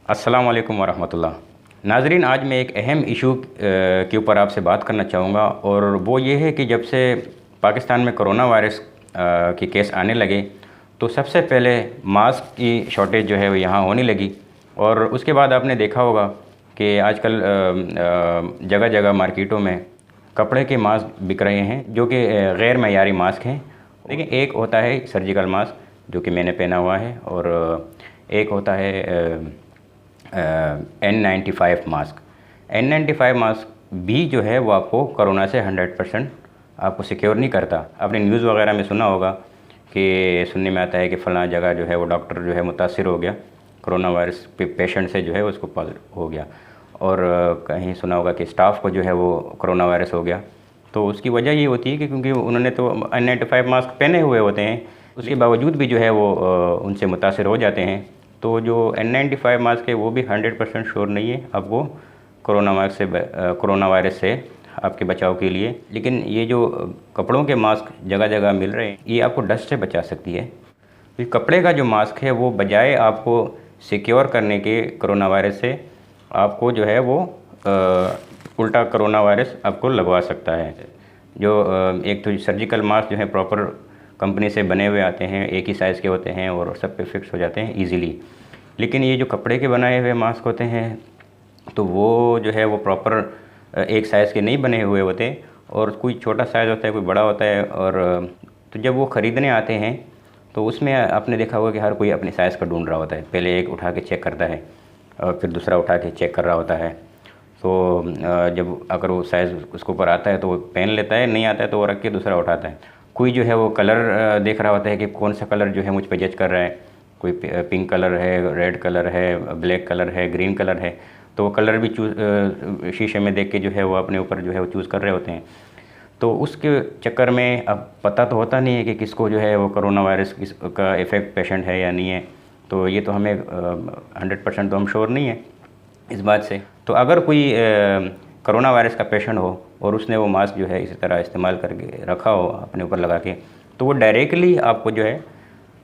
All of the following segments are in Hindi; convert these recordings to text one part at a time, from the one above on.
अस्सलाम वालेकुम वरहमतुल्लाह। नाज़रीन, आज मैं एक अहम इशू के ऊपर आपसे बात करना चाहूँगा और वो ये है कि जब से पाकिस्तान में कोरोना वायरस के केस आने लगे तो सबसे पहले मास्क की शॉर्टेज जो है वो यहाँ होने लगी। और उसके बाद आपने देखा होगा कि आजकल जगह जगह मार्केटों में कपड़े के मास्क बिक रहे हैं जो कि गैर मयारी मास्क हैं। देखिए, एक होता है सर्जिकल मास्क जो कि मैंने पहना हुआ है और एक होता है N95 मास्क। N95 मास्क भी जो है वो आपको कोरोना से 100% आपको सिक्योर नहीं करता। आपने न्यूज़ वगैरह में सुना होगा कि सुनने में आता है कि फ़लाँ जगह जो है वो डॉक्टर जो है मुतासिर हो गया, कोरोना वायरस पेशेंट से जो है उसको हो गया। और कहीं सुना होगा कि स्टाफ को जो है वो कोरोना वायरस हो गया। तो उसकी वजह ये होती है कि क्योंकि उन्होंने तो N95 मास्क पहने हुए होते हैं, उसके बावजूद भी जो है वो उनसे मुतासिर हो जाते हैं। तो जो N95 मास्क है वो भी 100% श्योर नहीं है आपको कोरोना वायरस से आपके बचाव के लिए। लेकिन ये जो कपड़ों के मास्क जगह जगह मिल रहे हैं ये आपको डस्ट से बचा सकती है। तो कपड़े का जो मास्क है वो बजाय आपको सिक्योर करने के कोरोना वायरस से आपको जो है वो उल्टा कोरोना वायरस आपको लगवा सकता है। जो एक तो सर्जिकल मास्क जो है प्रॉपर कंपनी से बने हुए आते हैं, एक ही साइज़ के होते हैं और सब पे फिक्स हो जाते हैं इजीली। लेकिन ये जो कपड़े के बनाए हुए मास्क होते हैं तो वो जो है वो प्रॉपर एक साइज़ के नहीं बने हुए होते और कोई छोटा साइज़ होता है, कोई बड़ा होता है। और तो जब वो ख़रीदने आते हैं तो उसमें आपने देखा होगा कि हर कोई अपने साइज़ का ढूंढ रहा होता है। पहले एक उठा के चेक करता है और फिर दूसरा उठा के चेक कर रहा होता है। तो जब अगर वो साइज़ उसके ऊपर आता है तो वो पहन लेता है, नहीं आता है तो वो रख के दूसरा उठाता है। कोई जो है वो कलर देख रहा होता है कि कौन सा कलर जो है मुझ पे जज कर रहा है। कोई पिंक कलर है, रेड कलर है, ब्लैक कलर है, ग्रीन कलर है। तो वो कलर भी शीशे में देख के जो है वो अपने ऊपर जो है वो चूज़ कर रहे होते हैं। तो उसके चक्कर में अब पता तो होता नहीं है कि किसको जो है वो कोरोना वायरस का इफ़ेक्ट पेशेंट है या नहीं है। तो ये तो हमें 100% तो हम श्योर नहीं है इस बात से। तो अगर कोई कोरोना वायरस का पेशेंट हो और उसने वो मास्क जो है इसी तरह इस्तेमाल करके रखा हो अपने ऊपर लगा के, तो वो डायरेक्टली आपको जो है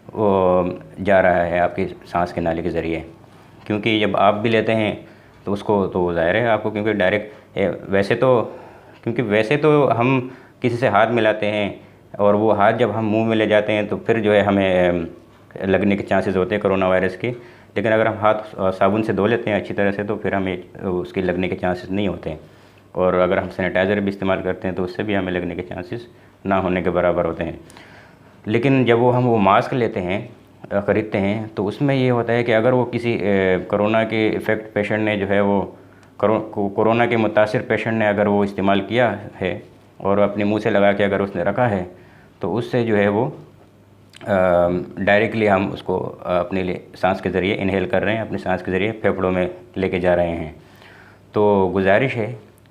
वो जा रहा है आपकी सांस के नाले के ज़रिए। क्योंकि जब आप भी लेते हैं तो उसको तो ज़ाहिर है आपको, क्योंकि डायरेक्ट वैसे तो हम किसी से हाथ मिलाते हैं और वो हाथ जब हम मुंह में ले जाते हैं तो फिर जो है हमें लगने के चांसेस होते हैं कोरोना वायरस के। लेकिन अगर हम हाथ साबुन से धो लेते हैं अच्छी तरह से तो फिर हमें उसके लगने के चांसेस नहीं होते हैं। और अगर हम सैनिटाइज़र भी इस्तेमाल करते हैं तो उससे भी हमें लगने के चांसेस ना होने के बराबर होते हैं। लेकिन जब हम वो मास्क लेते हैं ख़रीदते हैं तो उसमें ये होता है कि अगर वो किसी कोरोना के इफ़ेक्ट पेशेंट ने जो है वो कोरोना के मुतासिर पेशेंट ने अगर वो इस्तेमाल किया है और अपने मुंह से लगा के अगर उसने रखा है तो उससे जो है वो डायरेक्टली हम उसको अपने लिए सांस के ज़रिए इनहेल कर रहे हैं, अपनी सांस के ज़रिए फेफड़ों में लेके जा रहे हैं। तो गुजारिश है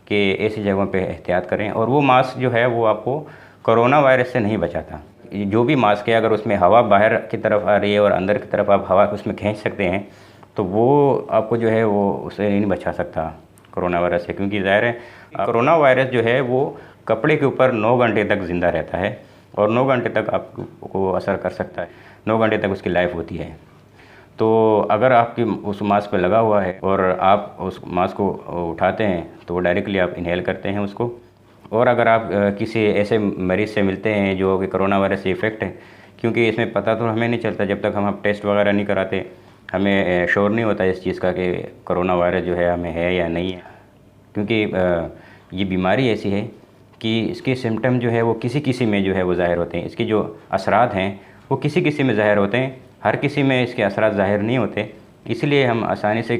कि ऐसी जगहों पे एहतियात करें। और वो मास्क जो है वो आपको कोरोना वायरस से नहीं बचाता। जो भी मास्क है अगर उसमें हवा बाहर की तरफ आ रही है और अंदर की तरफ आप हवा उसमें खींच सकते हैं तो वो आपको जो है वो उससे नहीं बचा सकता कोरोना वायरस से। क्योंकि ज़ाहिर है कोरोना वायरस जो है वो कपड़े के ऊपर 9 घंटे तक ज़िंदा रहता है और 9 घंटे तक आपको असर कर सकता है। 9 घंटे तक उसकी लाइफ होती है। तो अगर आपकी उस मास्क पे लगा हुआ है और आप उस मास्क को उठाते हैं तो डायरेक्टली आप इनहेल करते हैं उसको। और अगर आप किसी ऐसे मरीज़ से मिलते हैं जो कि कोरोना वायरस से इफ़ेक्ट है, क्योंकि इसमें पता तो हमें नहीं चलता जब तक हम टेस्ट वगैरह नहीं कराते, हमें श्योर नहीं होता इस चीज़ का कि कोरोना वायरस जो है हमें है या नहीं है। क्योंकि ये बीमारी ऐसी है कि इसके सिम्टम जो है वो किसी किसी में जो है वो ज़ाहिर होते हैं। इसके जो असरात हैं वो किसी किसी में ज़ाहिर होते हैं, हर किसी में इसके असरात ज़ाहिर नहीं होते। इसलिए हम आसानी से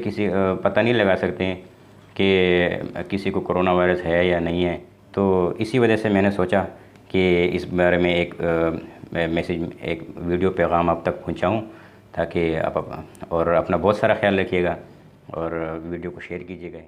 पता नहीं लगा सकते हैं कि किसी को कोरोना वायरस है या नहीं है। तो इसी वजह से मैंने सोचा कि इस बारे में एक एक वीडियो पैगाम आप तक पहुंचाऊं, ताकि आप और अपना बहुत सारा ख्याल रखिएगा और वीडियो को शेयर कीजिएगा।